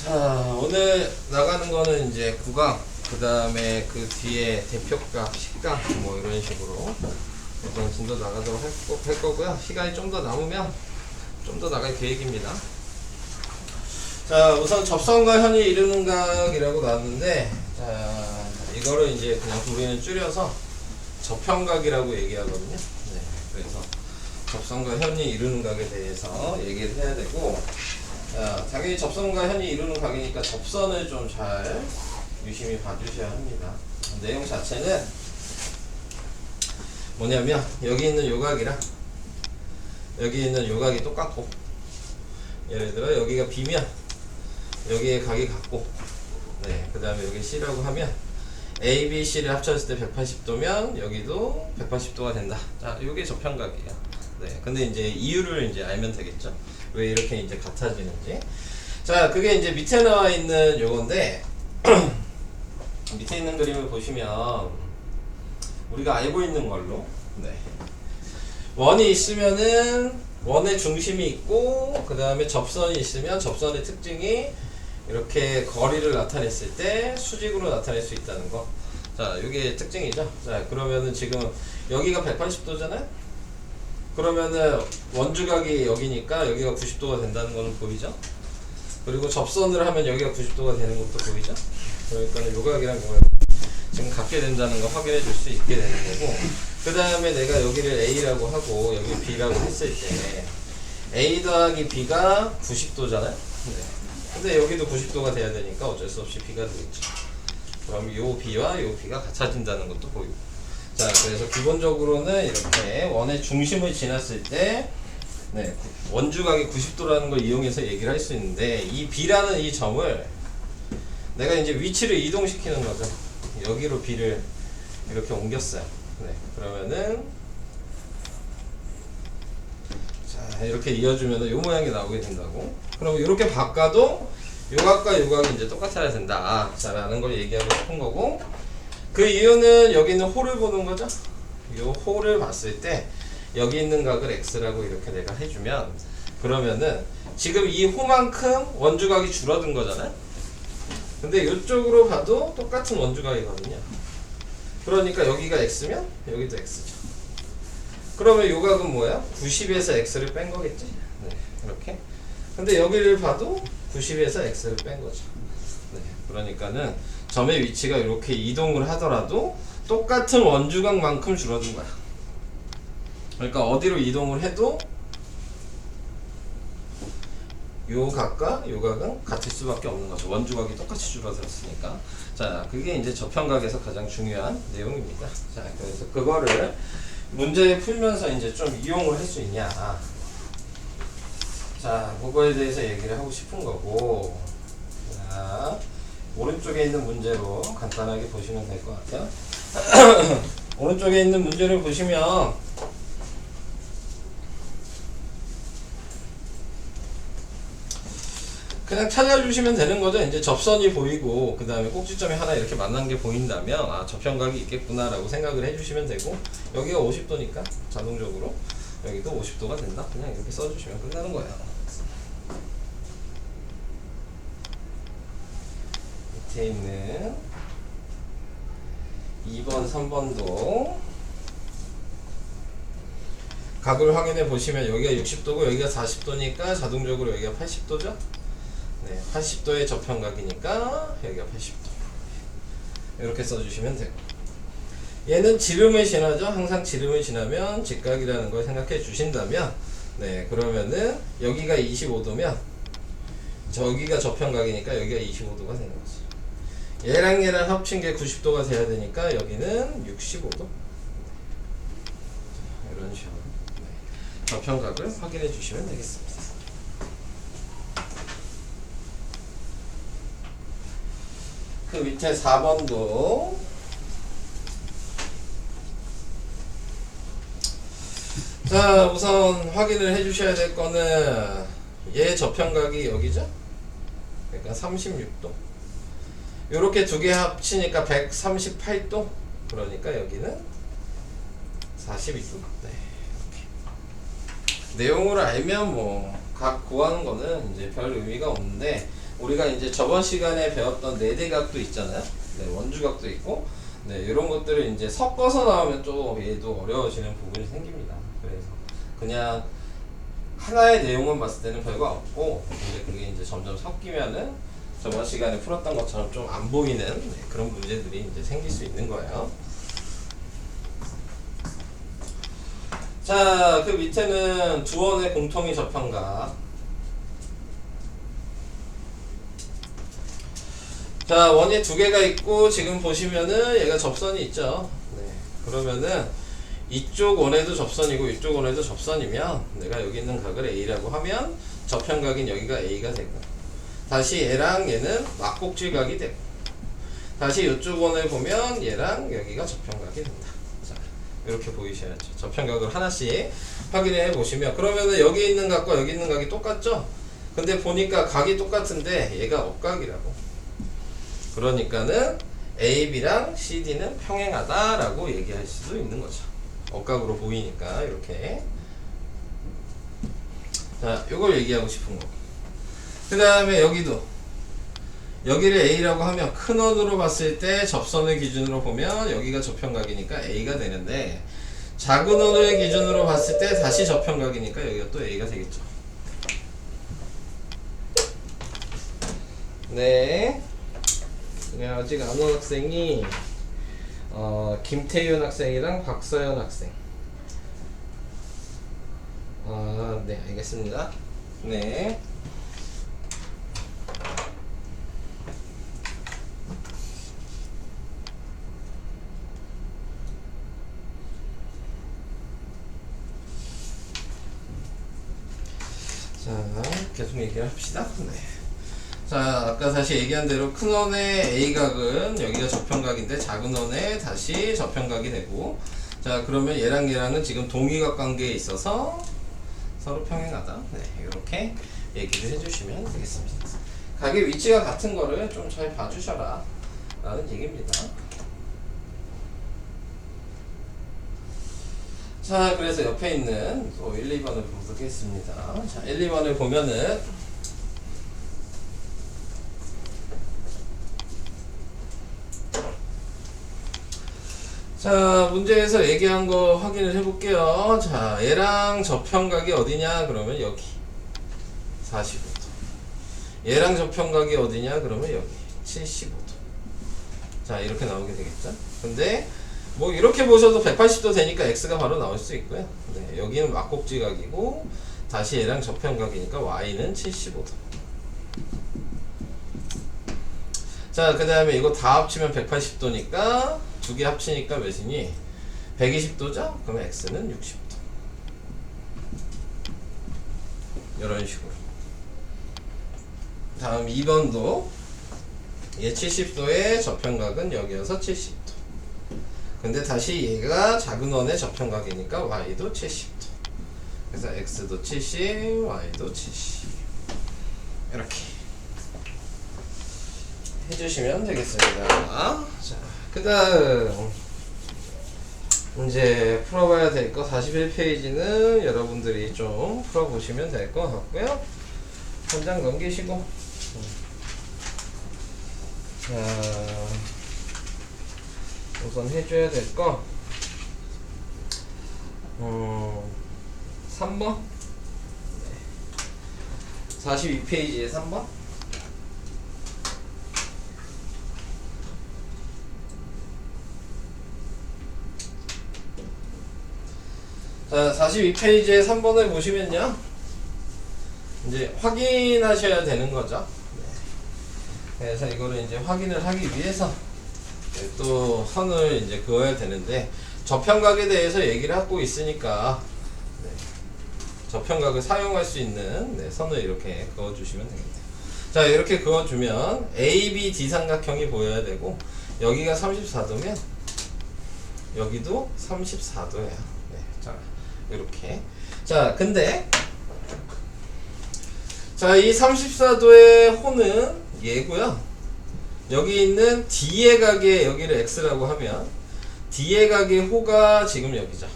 자, 오늘 나가는 거는 이제 구강, 그 다음에 그 뒤에 대표값, 식강, 뭐 이런 식으로 이번 진도 나가도록 할 거고요. 시간이 좀 더 남으면 좀 더 나갈 계획입니다. 자, 우선 접선과 현이 이루는 각이라고 나왔는데, 자, 이거를 이제 그냥 우리는 줄여서 접현각이라고 얘기하거든요. 네, 그래서 접선과 현이 이루는 각에 대해서 얘기를 해야 되고, 자, 당연히 접선과 현이 이루는 각이니까 접선을 좀 잘 유심히 봐주셔야 합니다. 내용 자체는 뭐냐면 여기 있는 요각이랑 여기 있는 요각이 똑같고, 예를 들어 여기가 B면 여기에 각이 같고, 네, 그 다음에 여기 C라고 하면 A, B, C를 합쳤을 때 180도면 여기도 180도가 된다. 자, 요게 접현각이에요. 네, 근데 이제 이유를 이제 알면 되겠죠. 왜 이렇게 이제 같아지는지. 자, 그게 이제 밑에 나와 있는 요건데, 밑에 있는 그림을 보시면 우리가 알고 있는 걸로, 네, 원이 있으면은 원의 중심이 있고, 그 다음에 접선이 있으면 접선의 특징이 이렇게 거리를 나타냈을 때 수직으로 나타낼 수 있다는 거. 자, 이게 특징이죠. 자, 그러면은 지금 여기가 180도잖아요. 그러면은 원주각이 여기니까 여기가 90도가 된다는 거는 보이죠? 그리고 접선을 하면 여기가 90도가 되는 것도 보이죠? 그러니까 요각이랑 요각 지금 같게 된다는 거 확인해 줄 수 있게 되는 거고, 그 다음에 내가 여기를 A라고 하고 여기 B라고 했을 때 A 더하기 B가 90도잖아요? 네. 근데 여기도 90도가 돼야 되니까 어쩔 수 없이 B가 되겠죠. 그럼 요 B와 요 B가 같아진다는 것도 보이고. 자, 그래서 기본적으로는 이렇게 원의 중심을 지났을 때, 네, 원주각이 90도라는 걸 이용해서 얘기를 할 수 있는데, 이 B라는 이 점을 내가 이제 위치를 이동시키는 거죠. 여기로 B를 이렇게 옮겼어요. 네, 그러면은 자, 이렇게 이어주면은 요 모양이 나오게 된다고. 그럼 이렇게 바꿔도 요각과 요각이 이제 똑같아야 된다. 자, 라는 걸 얘기하고 싶은 거고, 그 이유는 여기 있는 홀을 보는 거죠. 요 홀을 봤을 때 여기 있는 각을 X라고 이렇게 내가 해주면, 그러면은 지금 이 호만큼 원주각이 줄어든 거잖아요. 근데 이쪽으로 봐도 똑같은 원주각이거든요. 그러니까 여기가 X면 여기도 X죠. 그러면 요 각은 뭐야? 90에서 X를 뺀 거겠지. 네, 이렇게. 근데 여기를 봐도 90에서 X를 뺀 거죠. 네, 그러니까는 점의 위치가 이렇게 이동을 하더라도 똑같은 원주각만큼 줄어든 거야. 그러니까 어디로 이동을 해도 요 각과 요 각은 같을 수밖에 없는 거죠. 원주각이 똑같이 줄어들었으니까. 자, 그게 이제 접현각에서 가장 중요한 내용입니다. 자, 그래서 그거를 문제 풀면서 이제 좀 이용을 할 수 있냐. 자, 그거에 대해서 얘기를 하고 싶은 거고. 자, 오른쪽에 있는 문제로 간단하게 보시면 될 것 같아요. 오른쪽에 있는 문제를 보시면 그냥 찾아주시면 되는 거죠. 이제 접선이 보이고 그 다음에 꼭지점이 하나 이렇게 만난 게 보인다면, 아, 접현각이 있겠구나 라고 생각을 해주시면 되고, 여기가 50도니까 자동적으로 여기도 50도가 된다. 그냥 이렇게 써주시면 끝나는 거예요. 밑에 있는 2번, 3번도 각을 확인해 보시면 여기가 60도고 여기가 40도니까 자동적으로 여기가 80도죠. 네, 80도의 접현각이니까 여기가 80도. 이렇게 써주시면 되고, 얘는 지름을 지나죠. 항상 지름을 지나면 직각이라는 걸 생각해 주신다면, 네, 그러면은 여기가 25도면 저기가 접현각이니까 여기가 25도가 되는 거지. 얘랑 얘랑 합친 게 90도가 돼야 되니까 여기는 65도. 이런 식으로, 네, 접현각을 확인해 주시면 되겠습니다. 그 밑에 4번도 자, 우선 확인을 해 주셔야 될 거는 얘 접현각이 여기죠. 그러니까 36도. 요렇게 두 개 합치니까 138도. 그러니까 여기는 42도. 네, 이렇게. 내용을 알면 뭐 각 구하는 거는 이제 별 의미가 없는데, 우리가 이제 저번 시간에 배웠던 네대각도 있잖아요. 네, 원주각도 있고, 네, 이런 것들을 이제 섞어서 나오면 좀 얘도 어려워지는 부분이 생깁니다. 그래서 그냥 하나의 내용만 봤을 때는 별거 없고, 근데 그게 이제 점점 섞이면은 저번 시간에 풀었던 것처럼 좀 안 보이는 네, 그런 문제들이 이제 생길 수 있는 거예요. 자, 그 밑에는 두 원의 공통의 접현각. 자, 원이 두 개가 있고 지금 보시면은 얘가 접선이 있죠. 네. 그러면은 이쪽 원에도 접선이고 이쪽 원에도 접선이면 내가 여기 있는 각을 A라고 하면 접현각인 여기가 A가 되고, 다시 얘랑 얘는 막곡질각이 되고, 다시 이쪽 원을 보면 얘랑 여기가 접현각이 된다. 자, 이렇게 보이셔야죠. 접현각을 하나씩 확인해 보시면, 그러면은 여기 있는 각과 여기 있는 각이 똑같죠? 근데 보니까 각이 똑같은데 얘가 억각이라고. 그러니까는 AB랑 CD는 평행하다라고 얘기할 수도 있는 거죠. 억각으로 보이니까 이렇게. 자, 요걸 얘기하고 싶은 거. 그 다음에 여기도 여기를 A라고 하면 큰 원으로 봤을 때 접선을 기준으로 보면 여기가 접현각이니까 A가 되는데, 작은 원을 기준으로 봤을 때 다시 접현각이니까 여기가 또 A가 되겠죠. 네. 네, 아직 안 온 학생이 김태윤 학생이랑 박서연 학생. 네, 알겠습니다. 네. 자, 계속 얘기를 합시다. 네. 자, 아까 다시 얘기한 대로 큰 원의 A각은 여기가 접현각인데 작은 원에 다시 접현각이 되고, 자, 그러면 얘랑 얘랑은 지금 동위각 관계에 있어서 서로 평행하다. 네, 이렇게 얘기를 해주시면 되겠습니다. 각의 위치가 같은 거를 좀 잘 봐주셔라 라는 얘기입니다. 자, 그래서 옆에 있는 또 1, 2번을 보도록 하겠습니다. 자, 1, 2번을 보면은 자, 문제에서 얘기한 거 확인을 해볼게요. 자, 얘랑 접현각이 어디냐? 그러면 여기 45도. 얘랑 접현각이 어디냐? 그러면 여기 75도. 자, 이렇게 나오게 되겠죠? 근데 뭐 이렇게 보셔도 180도 되니까 X가 바로 나올 수 있고요. 네, 여기는 막곡지각이고 다시 얘랑 접현각이니까 Y는 75도. 자, 그 다음에 이거 다 합치면 180도니까 두 개 합치니까 몇이니? 120도죠? 그러면 X는 60도. 이런 식으로. 다음 2번도 얘 70도의 접현각은 여기여서 70도. 근데 다시 얘가 작은 원의 접현각이니까 Y도 70도. 그래서 X도 70, Y도 70. 이렇게 해주시면 되겠습니다. 자, 그 다음 이제 풀어봐야 될 거 41페이지는 여러분들이 좀 풀어보시면 될 것 같고요. 한 장 넘기시고, 자, 우선 해줘야 될 거 3번 42페이지에 3번. 자, 42페이지에 3번을 보시면요, 이제 확인하셔야 되는 거죠. 네. 그래서 이거를 이제 확인을 하기 위해서 또 선을 이제 그어야 되는데, 접현각에 대해서 얘기를 하고 있으니까 네, 접현각을 사용할 수 있는 네, 선을 이렇게 그어주시면 되겠네요. 자, 이렇게 그어주면 ABD 삼각형이 보여야 되고, 여기가 34도면 여기도 34도예요. 네, 자, 이렇게. 자, 근데 자, 이 34도의 호는 얘고요. 여기 있는 D의 각의 여기를 X라고 하면 D의 각의 호가 지금 여기죠.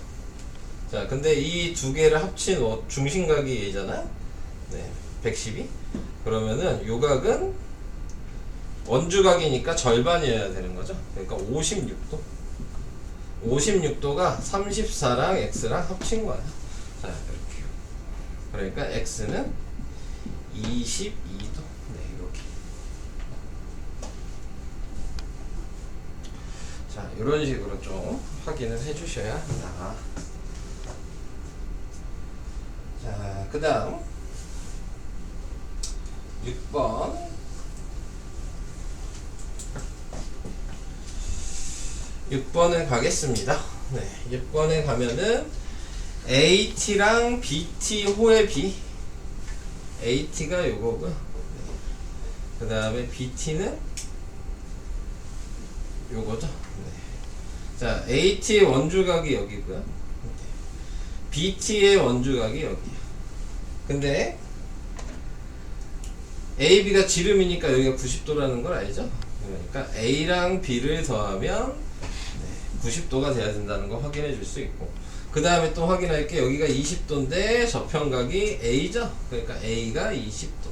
자, 근데 이 두 개를 합친 중심각이 얘잖아요. 네, 112. 그러면은 요각은 원주각이니까 절반이어야 되는 거죠. 그러니까 56도. 56도가 34랑 x랑 합친 거야. 자, 이렇게. 그러니까 x는 22도. 네, 이렇게. 자, 이런 식으로 좀 확인을 해주셔야 한다. 자, 그 다음 6번. 6번에 가겠습니다. 네, 6번에 가면은 AT랑 BT 호의 B. AT가 요거고. 네. 그 다음에 BT는 요거죠. 네. 자, AT의 원주각이 여기고요. 네. BT의 원주각이 여기야. 근데 AB가 지름이니까 여기가 90도라는 걸 알죠? 그러니까 A랑 B를 더하면 90도가 돼야 된다는 거 확인해 줄 수 있고, 그 다음에 또 확인할 게 여기가 20도인데 저평각이 A죠? 그러니까 A가 20도.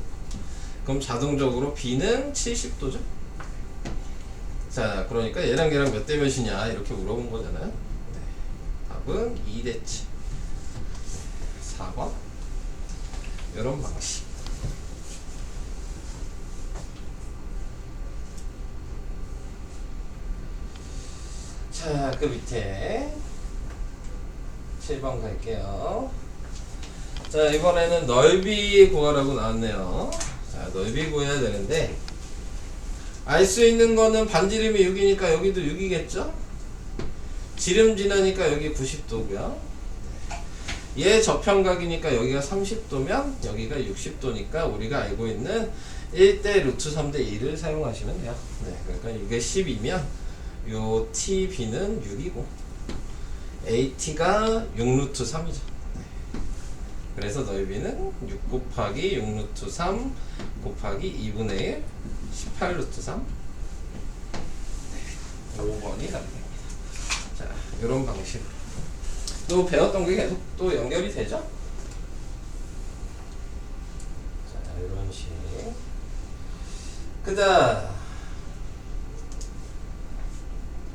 그럼 자동적으로 B는 70도죠? 자, 그러니까 얘랑 걔랑 몇 대 몇이냐 이렇게 물어본 거잖아요. 네. 답은 2대치. 4번. 이런 방식. 자, 그 밑에 7번 갈게요. 자, 이번에는 넓이 구하라고 나왔네요. 자, 넓이 구해야 되는데 알 수 있는 거는 반지름이 6이니까 여기도 6이겠죠? 지름 지나니까 여기 90도고요. 얘 저평각이니까 여기가 30도면 여기가 60도니까 우리가 알고 있는 1대 루트 3대 2를 사용하시면 돼요. 네, 그러니까 이게 10이면 요 TB는 6이고 AT가 6루트 3이죠. 그래서 넓이는 6 곱하기 6루트 3 곱하기 2분의 1 18루트 3. 5번이 답이 됩니다. 자, 이런 방식으로 또 배웠던 게 계속 또 연결이 되죠? 자, 이런 식. 그 다음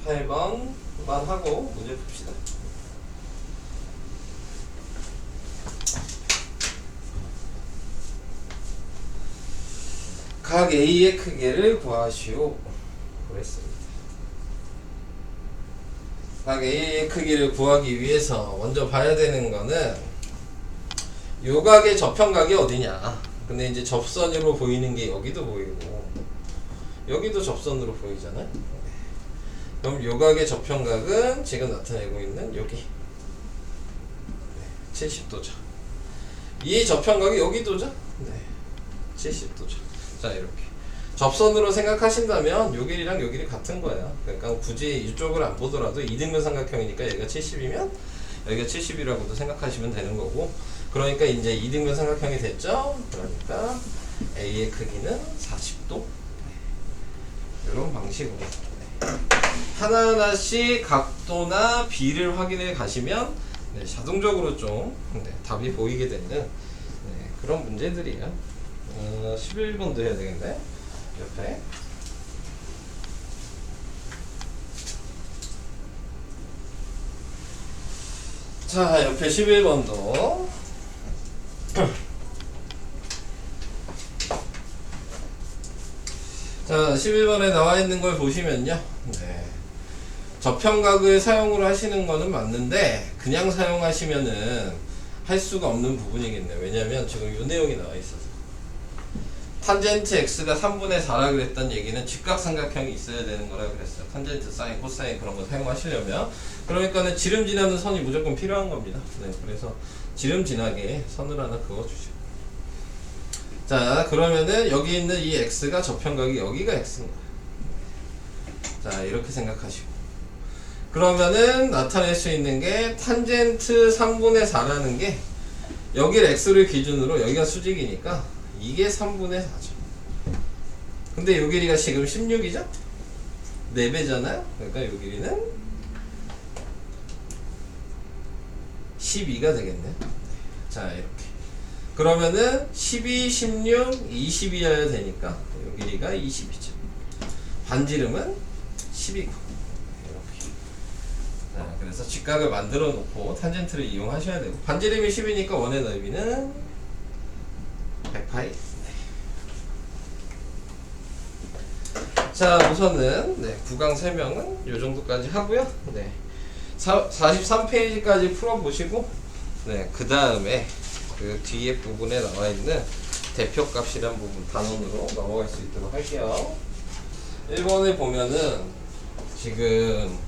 8번만 하고 문제 풉시다. 각 A의 크기를 구하시오. 그랬습니다. 각 A의 크기를 구하기 위해서 먼저 봐야 되는 거는 요 각의 저평각이 어디냐. 근데 이제 접선으로 보이는 게 여기도 보이고 여기도 접선으로 보이잖아요. 그럼 요각의 저평각은 지금 나타내고 있는 여기 70도죠. 이 저평각이 여기도죠. 네, 70도죠. 자, 이렇게 접선으로 생각하신다면 요 길이랑 요 길이 같은 거예요. 그러니까 굳이 이쪽을 안 보더라도 이등변 삼각형이니까 여기가 70이면 여기가 70이라고도 생각하시면 되는 거고, 그러니까 이제 이등변 삼각형이 됐죠. 그러니까 A의 크기는 40도. 이런 방식으로 하나하나씩 각도나 비를 확인해 가시면 네, 자동적으로 좀 답이 보이게 되는 그런 문제들이에요. 11번도 해야 되겠네. 옆에 자, 옆에 11번도 자, 11번에 나와 있는 걸 보시면요. 네. 저평각을 사용을 하시는 거는 맞는데 그냥 사용하시면은 할 수가 없는 부분이겠네요. 왜냐면 지금 이 내용이 나와 있어서 탄젠트 x가 3분의 4라 그랬던 얘기는 직각삼각형이 있어야 되는 거라 그랬어요. 탄젠트, 사인, 코사인 그런 거 사용하시려면. 그러니까는 지름 지나는 선이 무조건 필요한 겁니다. 네, 그래서 지름 지나게 선을 하나 그어주죠. 자, 그러면은 여기 있는 이 x가 저평각이 여기가 x인 거예요. 자, 이렇게 생각하시고 그러면은 나타낼 수 있는 게 탄젠트 3분의 4라는 게 여기를 x를 기준으로 여기가 수직이니까 이게 3분의 4죠. 근데 요 길이가 지금 16이죠? 4배잖아요? 그러니까 요 길이는 12가 되겠네. 자, 이렇게. 그러면은 12, 16, 20이어야 되니까 요 길이가 20이죠. 반지름은 12고 이렇게. 자, 그래서 직각을 만들어 놓고 탄젠트를 이용하셔야 되고, 반지름이 10이니까 원의 넓이는 100파이. 자, 우선은 구강 설명은 요 정도까지 하고요. 43페이지까지 풀어보시고, 그 다음에 그 뒤에 부분에 나와 있는 대표값이란 부분 단원으로 넘어갈 수 있도록 할게요. 1번에 보면은 지금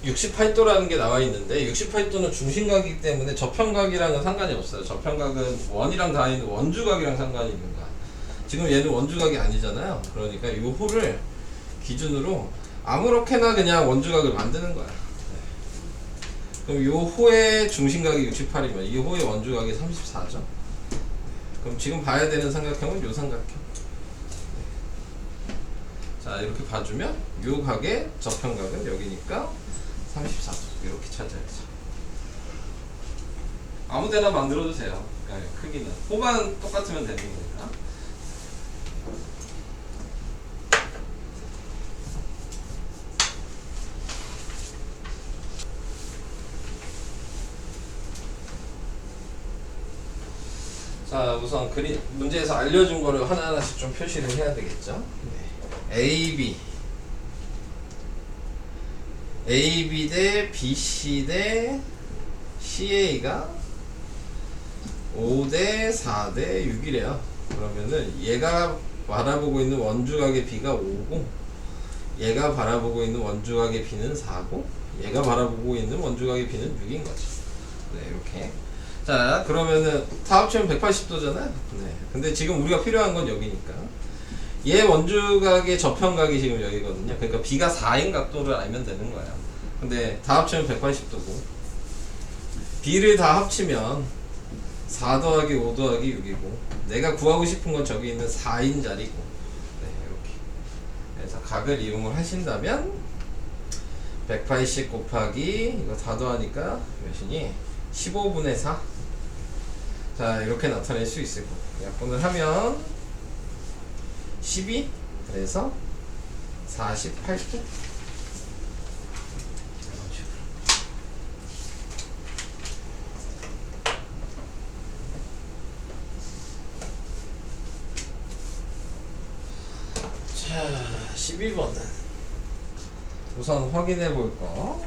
68도라는 게 나와 있는데, 68도는 중심각이기 때문에 저평각이랑은 상관이 없어요. 저평각은 원이랑 닿아 있는 원주각이랑 상관이 있는 거야. 지금 얘는 원주각이 아니잖아요. 그러니까 이 호를 기준으로 아무렇게나 그냥 원주각을 만드는 거야. 그럼 이 호의 중심각이 68이면 이 호의 원주각이 34죠. 그럼 지금 봐야 되는 삼각형은 이 삼각형. 자, 이렇게 봐주면 이 각의 저평각은 여기니까 34도 이렇게 찾아야죠. 아무데나 만들어도 돼요. 크기는 호만 똑같으면 되는 거니까. 자, 우선 문제에서 알려준 거를 하나하나씩 좀 표시를 해야 되겠죠. AB 대 BC 대 CA가 5 대 4 대 6이래요. 그러면은 얘가 바라보고 있는 원주각의 B가 5고, 얘가 바라보고 있는 원주각의 B는 4고, 얘가 바라보고 있는 원주각의 B는 6인 거죠. 이렇게. 자, 그러면은 다 합치면 180도잖아요. 근데 지금 우리가 필요한 건 여기니까. 얘 원주각의 저평각이 지금 여기거든요. 그러니까 B가 4인 각도를 알면 되는 거야. 근데 다 합치면 180도고, B를 다 합치면 4 더하기 5 더하기 6이고, 내가 구하고 싶은 건 저기 있는 4인 자리고, 이렇게. 그래서 각을 이용을 하신다면 180 곱하기 이거 다 더하니까 몇이니? 15분의 4. 자, 이렇게 나타낼 수 있을 거고, 약분을 하면 12, 그래서 48도. 자, 12번은 우선 확인해 볼 거.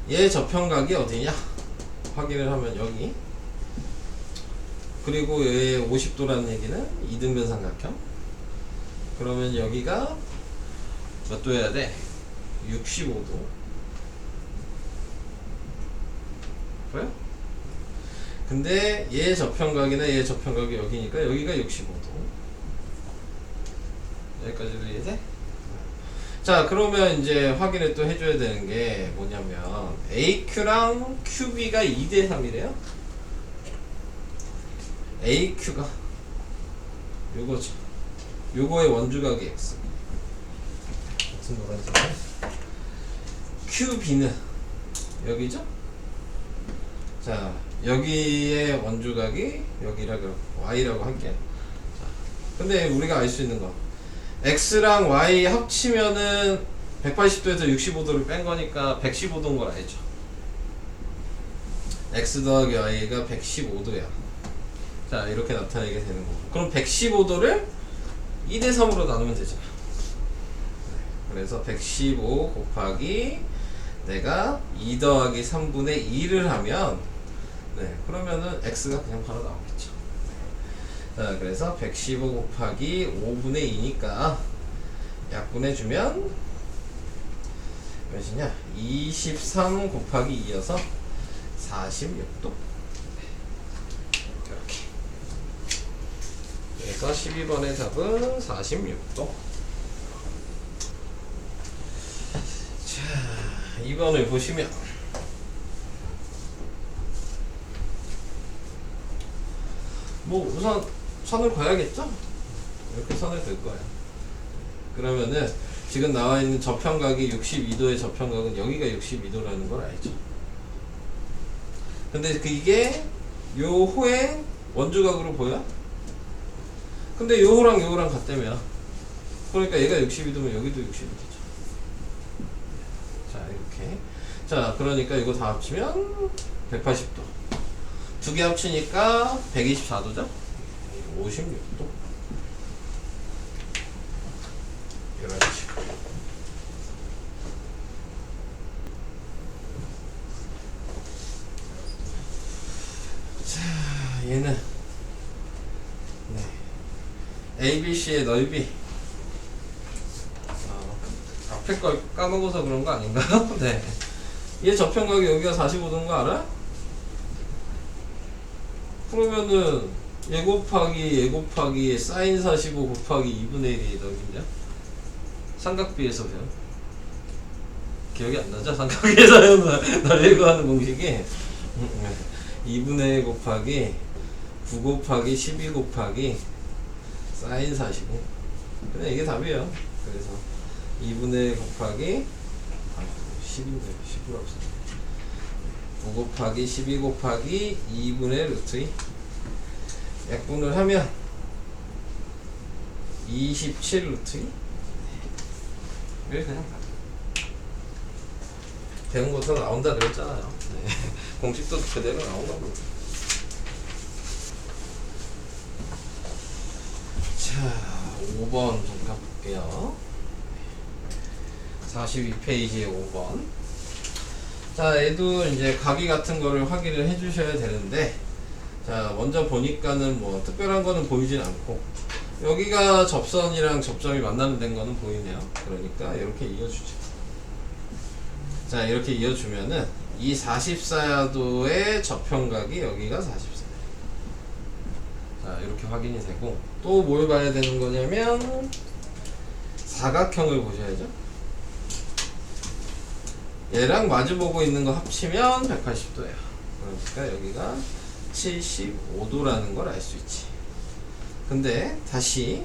얘 저평각이 어디냐? 확인을 하면 여기. 그리고 얘 50도라는 얘기는 이등변 삼각형. 그러면 여기가 몇 도여야 돼? 65도. 그래요? 근데 얘 저평각이나 얘 저평각이 여기니까 여기가 65도. 여기까지도 이해돼? 자, 그러면 이제 확인을 또 해줘야 되는 게 뭐냐면, AQ랑 QB가 2대 3이래요. AQ가 요거죠. 요거의 원주각이 X. 같은 노란색에. QB는 여기죠? 자, 여기의 원주각이 여기라고 Y라고 할게요. 자, 근데 우리가 알 수 있는 거, X랑 Y 합치면은 180도에서 65도를 뺀 거니까 115도인 걸 알죠. X 더하기 Y가 115도야. 자, 이렇게 나타내게 되는 거고, 그럼 115도를 2대 3으로 나누면 되잖아. 그래서 115 곱하기 내가 2 더하기 3분의 2를 하면, 그러면은 X가 그냥 바로 나오겠죠. 자, 그래서 115 곱하기 5분의 2니까 약분해주면 몇이냐? 23 곱하기 2여서 46도. 이렇게. 그래서 12번의 답은 46도. 자, 2번을 보시면 뭐 우선 선을 그어야겠죠? 이렇게 선을 그을 거야. 그러면은 지금 나와 있는 저평각이 62도의 저평각은 여기가 62도라는 걸 알죠. 근데 이게 요 호의 원주각으로 보여? 근데 요호랑 요호랑 같다며. 그러니까 얘가 60이면 여기도 60이 되죠. 자, 이렇게. 자, 그러니까 이거 다 합치면 180도. 두 개 합치니까 124도죠? 56도. 이런 식으로. 자, 얘는 ABC의 넓이. 앞에 걸 까먹어서 그런 거 아닌가요? 네. 얘 저평각이 여기가 45도인 거 알아? 그러면은 얘 곱하기 사인 45 곱하기 2분의 1이 넓이냐? 삼각비에서 배운. 기억이 안 나죠? 삼각비에서 배운 넓이 구하는 공식이 2분의 1 곱하기 9 곱하기 12 곱하기 사인 45. 그냥 이게 답이에요. 그래서 2분의 1 곱하기 10인데 10이라고 썼네. 9 곱하기 12 곱하기 2분의 루트 2. 약분을 하면 27 루트 2. 이게 그냥 배운 것도 나온다 그랬잖아요. 네. 공식도 그대로 나온 거고. 자, 5번 잠깐 볼게요. 42페이지에 5번. 자, 얘도 이제 각이 같은 거를 확인을 해 주셔야 되는데, 자, 먼저 보니까는 뭐 특별한 거는 보이진 않고, 여기가 접선이랑 접점이 만나는 된 거는 보이네요. 그러니까 이렇게 이어주죠. 자, 이렇게 이어주면은 이 44도의 저평각이 여기가 44. 자, 이렇게 확인이 되고, 또 뭘 봐야 되는 거냐면 사각형을 보셔야죠. 얘랑 마주보고 있는 거 합치면 180도예요. 그러니까 여기가 75도라는 걸 알 수 있지. 근데 다시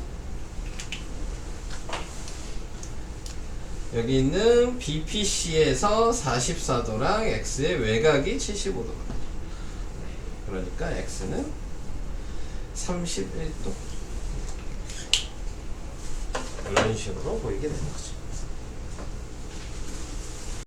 여기 있는 BPC에서 44도랑 X의 외곽이 75도거든요. 그러니까 X는 31도. 이런 식으로 보이게 되는 거죠.